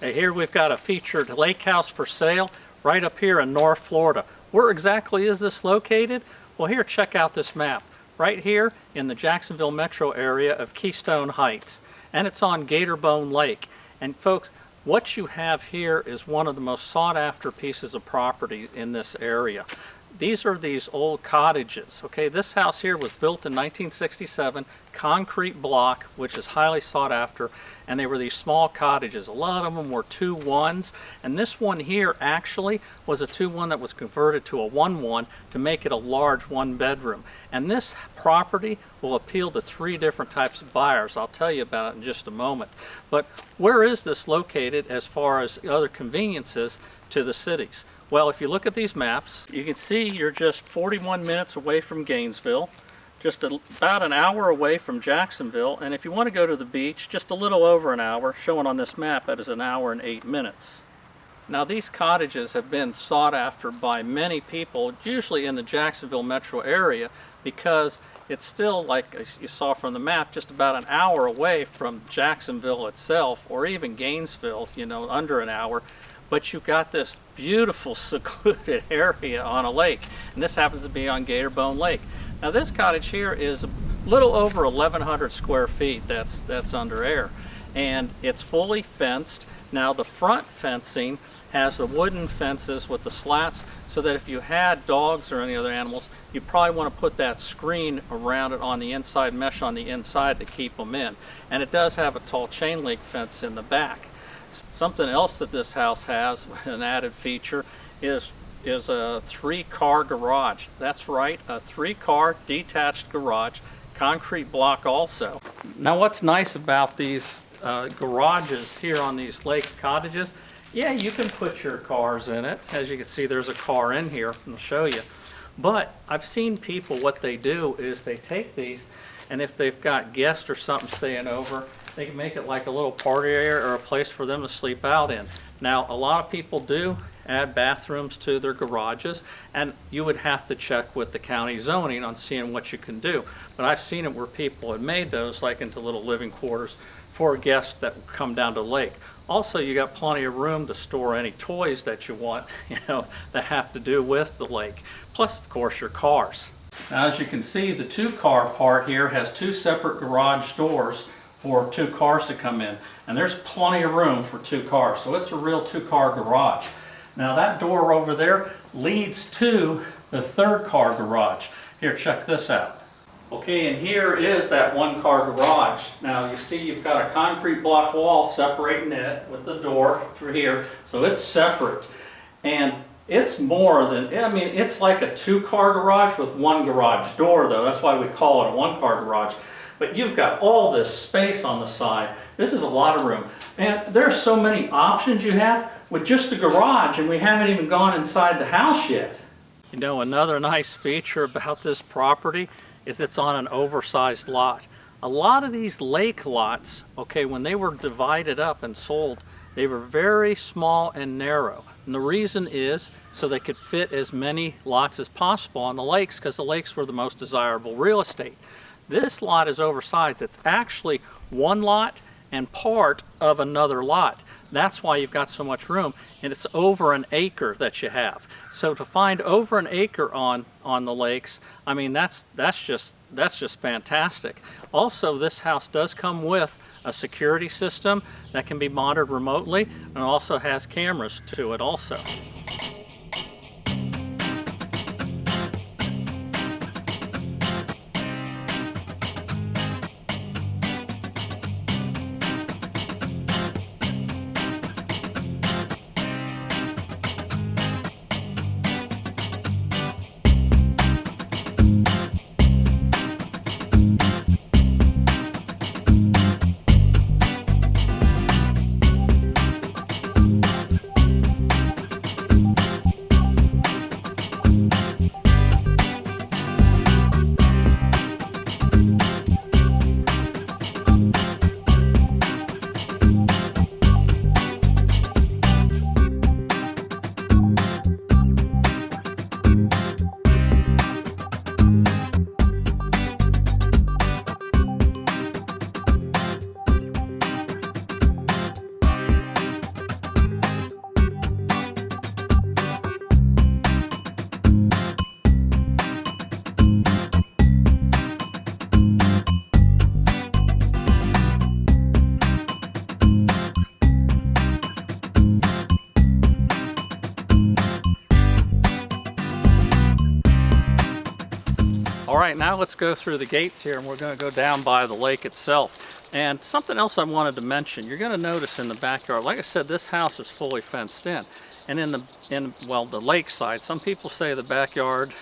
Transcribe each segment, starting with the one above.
Here we've got a featured lake house for sale right up here in North Florida. Where exactly is this located? Well, here, check out this map. Right here in the Jacksonville metro area of Keystone Heights. And it's on Gatorbone Lake. And folks, what you have here is one of the most sought after pieces of property in this area. These are these old cottages. Okay, this house here was built in 1967, concrete block, which is highly sought after, and they were these small cottages. A lot of them were 2-1s, and this one here actually was a 2-1 that was converted to a 1-1 to make it a large 1-bedroom. And this property will appeal to 3 different types of buyers. I'll tell you about it in just a moment. But where is this located as far as other conveniences to the cities? Well, if you look at these maps, you can see you're just 41 minutes away from Gainesville, just about an hour away from Jacksonville, and if you want to go to the beach, just a little over an hour. Showing on this map, that is an hour and 8 minutes. Now, these cottages have been sought after by many people, usually in the Jacksonville metro area, because it's still, like you saw from the map, just about an hour away from Jacksonville itself, or even Gainesville, you know, under an hour. But you've got this beautiful secluded area on a lake, and this happens to be on Gatorbone Lake. Now, this cottage here is a little over 1,100 square feet. That's under air, and it's fully fenced. Now, the front fencing has the wooden fences with the slats, so that if you had dogs or any other animals, you probably want to put that screen around it on the inside, mesh on the inside to keep them in. And it does have a tall chain link fence in the back. Something else that this house has, an added feature, is a 3-car garage. That's right, a 3-car detached garage, concrete block also. Now, what's nice about these garages here on these lake cottages, yeah, you can put your cars in it. As you can see, there's a car in here, and I'll show you. But I've seen people, what they do is they take these, and if they've got guests or something staying over, they can make it like a little party area or a place for them to sleep out in. Now, a lot of people do add bathrooms to their garages, and you would have to check with the county zoning on seeing what you can do. But I've seen it where people have made those like into little living quarters for guests that come down to the lake. Also, you got plenty of room to store any toys that you want, you know, that have to do with the lake. Plus, of course, your cars. Now, as you can see, the 2-car part here has 2 separate garage doors for 2 cars to come in, and there's plenty of room for 2 cars, so it's a real 2-car garage. Now, that door over there leads to the 3rd-car garage. Here, check this out. Okay, and here is that 1-car garage. Now, you see you've got a concrete block wall separating it with the door through here, so it's separate. And it's more than, I mean, it's like a 2-car garage with 1 garage door, though. That's why we call it a 1-car garage. But you've got all this space on the side. This is a lot of room. And there's so many options you have with just the garage, and we haven't even gone inside the house yet. You know, another nice feature about this property is it's on an oversized lot. A lot of these lake lots, okay, when they were divided up and sold, they were very small and narrow. And the reason is so they could fit as many lots as possible on the lakes, because the lakes were the most desirable real estate. This lot is oversized. It's actually 1 lot and part of another lot. That's why you've got so much room, and it's over an acre that you have. So to find over an acre on the lakes, I mean, that's just fantastic. Also, this house does come with a security system that can be monitored remotely, and also has cameras to it also. right, now let's go through the gates here, and we're going to go down by the lake itself. And something else I wanted to mention, you're going to notice in the backyard, like I said, this house is fully fenced in. And in the lakeside, some people say the backyard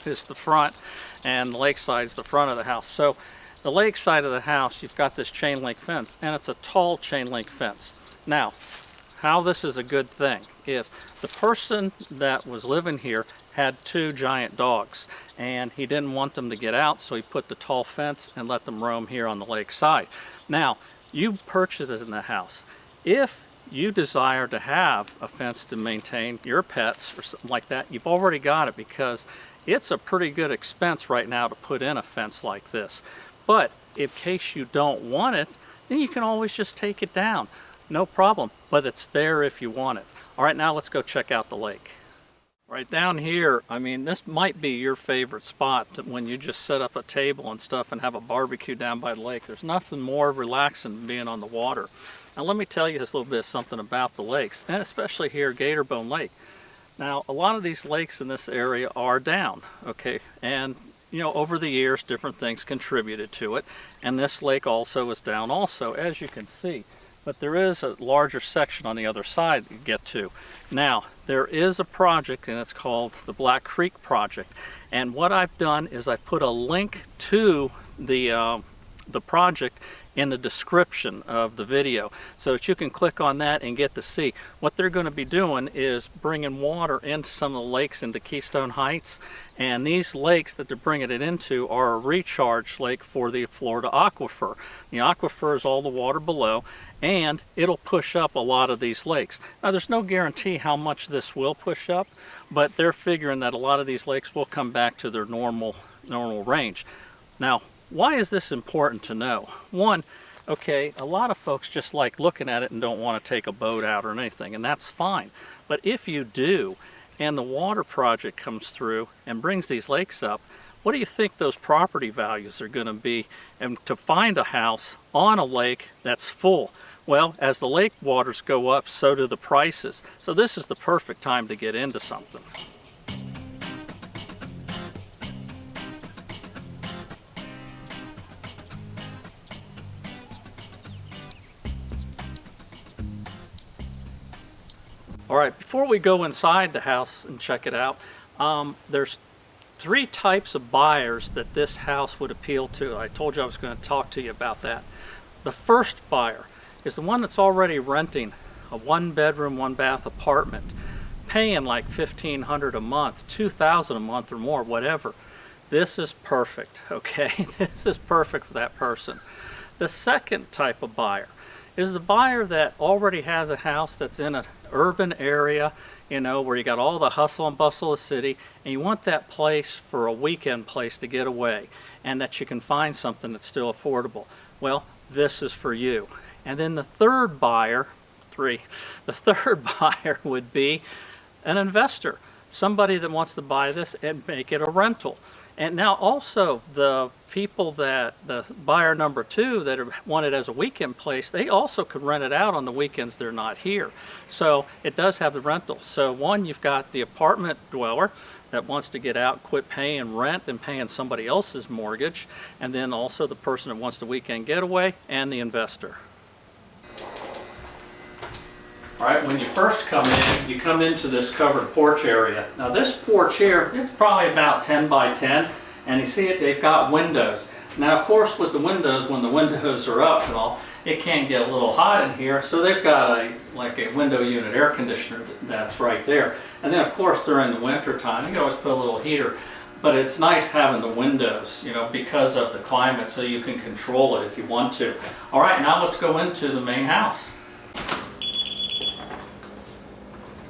is the front and the lakeside is the front of the house. So the lakeside of the house, you've got this chain link fence, and it's a tall chain link fence. Now, how this is a good thing is the person that was living here had 2 giant dogs, and he didn't want them to get out, so he put the tall fence and let them roam here on the lakeside. Now, you purchased it in the house. If you desire to have a fence to maintain your pets or something like that, you've already got it, because it's a pretty good expense right now to put in a fence like this. But in case you don't want it, then you can always just take it down. No problem, but it's there if you want it. All right, now let's go check out the lake. Right down here, I mean, this might be your favorite spot when you just set up a table and stuff and have a barbecue down by the lake. There's nothing more relaxing than being on the water. Now let me tell you just a little bit something about the lakes, and especially here, Gatorbone Lake. Now, a lot of these lakes in this area are down, okay, and you know, over the years, different things contributed to it, and this lake also is down also, as you can see. But there is a larger section on the other side that you get to. Now, there is a project, and it's called the Black Creek Project. And what I've done is I put a link to the project in the description of the video, so that you can click on that and get to see. What they're going to be doing is bringing water into some of the lakes into Keystone Heights, and these lakes that they're bringing it into are a recharge lake for the Florida aquifer. The aquifer is all the water below, and it'll push up a lot of these lakes. Now, there's no guarantee how much this will push up, but they're figuring that a lot of these lakes will come back to their normal range. Now, why is this important to know? One, okay, a lot of folks just like looking at it and don't want to take a boat out or anything, and that's fine. But if you do, and the water project comes through and brings these lakes up, what do you think those property values are going to be? And to find a house on a lake that's full, well, as the lake waters go up, so do the prices. So this is the perfect time to get into something. All right, before we go inside the house and check it out, there's 3 types of buyers that this house would appeal to. I told you I was going to talk to you about that. The first buyer is the one that's already renting a 1-bedroom, 1-bath apartment, paying like $1,500 a month, $2,000 a month or more, whatever. This is perfect, okay? This is perfect for that person. The second type of buyer is the buyer that already has a house that's in an urban area, you know, where you got all the hustle and bustle of the city, and you want that place for a weekend place to get away, and that you can find something that's still affordable. Well, this is for you. And then the third buyer, the third buyer would be an investor, somebody that wants to buy this and make it a rental. And now also the people that, the buyer number 2 that want it as a weekend place, they also could rent it out on the weekends they're not here. So it does have the rental. So one, you've got the apartment dweller that wants to get out, quit paying rent and paying somebody else's mortgage, and then also the person that wants the weekend getaway, and the investor. All right, when you first come in, you come into this covered porch area. Now this porch here, it's probably about 10 by 10, and you see it, they've got windows. Now of course with the windows, when the windows are up and all, it can get a little hot in here, so they've got like a window unit air conditioner that's right there. And then of course during the winter time, you can always put a little heater. But it's nice having the windows, you know, because of the climate, so you can control it if you want to. All right, now let's go into the main house.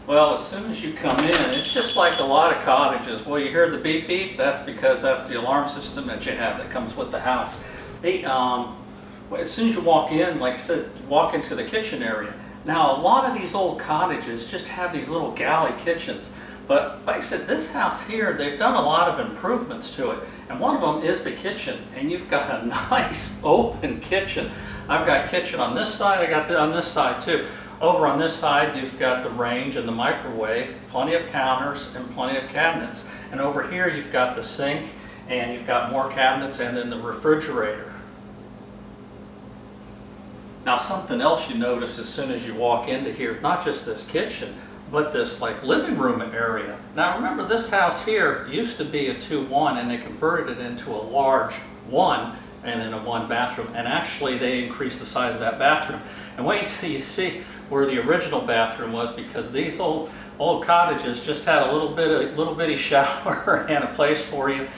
Well, as soon as you come in, it's just like a lot of cottages. Well, you hear the beep beep, that's because that's the alarm system that you have that comes with the house. They, as soon as you walk in, like I said, you walk into the kitchen area. Now, a lot of these old cottages just have these little galley kitchens. But like I said, this house here, they've done a lot of improvements to it. And one of them is the kitchen. And you've got a nice open kitchen. I've got kitchen on this side, I got it on this side too. Over on this side, you've got the range and the microwave, plenty of counters and plenty of cabinets. And over here, you've got the sink And you've got more cabinets and then the refrigerator. Now something else you notice as soon as you walk into here, not just this kitchen, but this like living room area. Now remember, this house here used to be a 2-1 and they converted it into a large 1 and then a 1 bathroom, and actually they increased the size of that bathroom. And wait until you see where the original bathroom was, because these old cottages just had a little bitty shower and a place for you,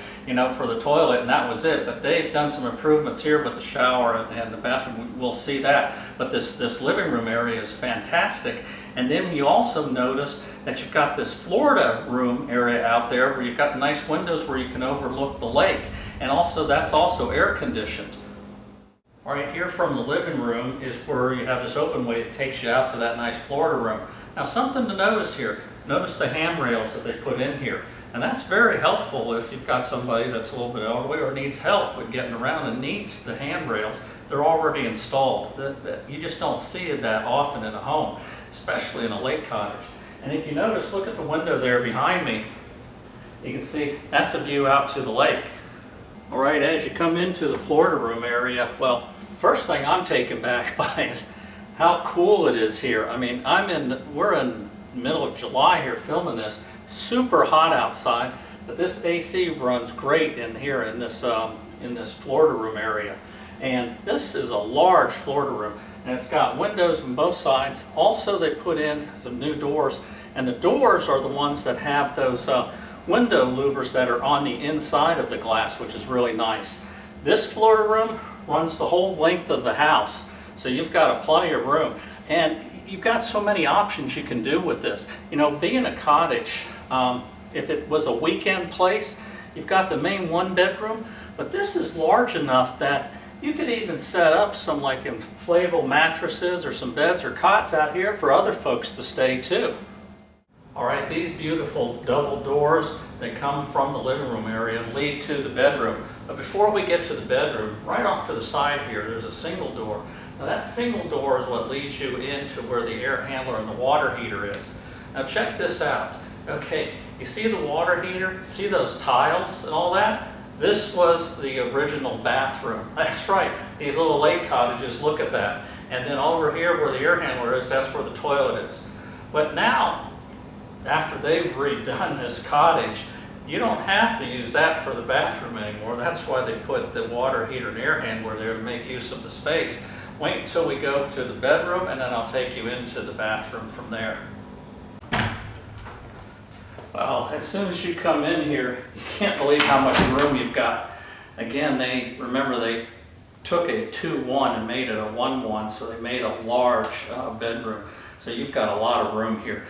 for the toilet, and that was it. But they've done some improvements here with the shower and the bathroom. We'll see that. But this living room area is fantastic. And then you also notice that you've got this Florida room area out there where you've got nice windows where you can overlook the lake. And also that's also air conditioned. All right, here from the living room is where you have this open way that takes you out to that nice Florida room. Now something to notice here, notice the handrails that they put in here. And that's very helpful if you've got somebody that's a little bit elderly or needs help with getting around and needs the handrails. They're already installed. You just don't see it that often in a home, especially in a lake cottage. And if you notice, look at the window there behind me. You can see that's a view out to the lake. All right, as you come into the Florida room area, well, first thing I'm taken back by is how cool it is here. I mean, we're in the middle of July here filming this. Super hot outside, but this AC runs great in here in this Florida room area. And this is a large Florida room, and it's got windows on both sides. Also, they put in some new doors, and the doors are the ones that have those window louvers that are on the inside of the glass, which is really nice. This Florida room runs the whole length of the house, so you've got plenty of room. And you've got so many options you can do with this. Being a cottage, if it was a weekend place, you've got the main 1-bedroom, but this is large enough that you could even set up some like inflatable mattresses or some beds or cots out here for other folks to stay too. All right, these beautiful double doors that come from the living room area lead to the bedroom. But before we get to the bedroom, right off to the side here, there's a single door. Now that single door is what leads you into where the air handler and the water heater is. Now check this out. Okay, you see the water heater? See those tiles and all that? This was the original bathroom. That's right, these little lake cottages, look at that. And then over here where the air handler is, that's where the toilet is. But now, after they've redone this cottage, you don't have to use that for the bathroom anymore. That's why they put the water heater and air handler there to make use of the space. Wait until we go to the bedroom, and then I'll take you into the bathroom from there. Well, as soon as you come in here, you can't believe how much room you've got. Again, they took a 2-1 and made it a 1-1, so they made a large bedroom. So you've got a lot of room here.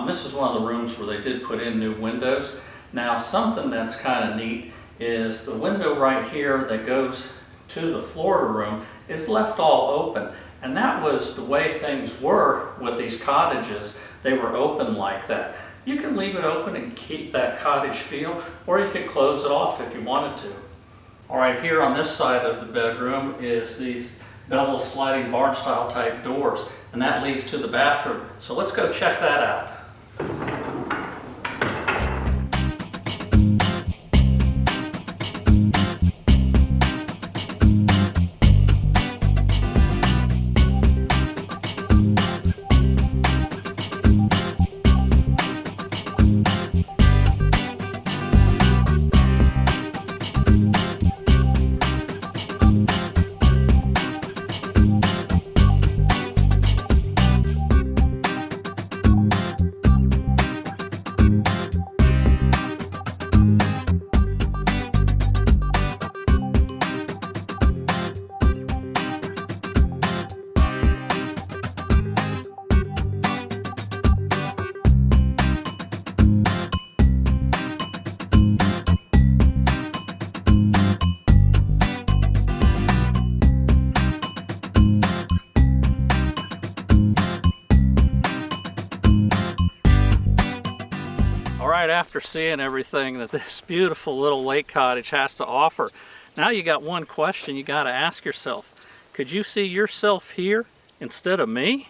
This is one of the rooms where they did put in new windows. Now, something that's kind of neat is the window right here that goes to the Florida room is left all open. And that was the way things were with these cottages. They were open like that. You can leave it open and keep that cottage feel, or you could close it off if you wanted to. All right, here on this side of the bedroom is these double sliding barn style type doors, and that leads to the bathroom. So let's go check that out. Right after seeing everything that this beautiful little lake cottage has to offer, now you got one question you got to ask yourself. Could you see yourself here instead of me?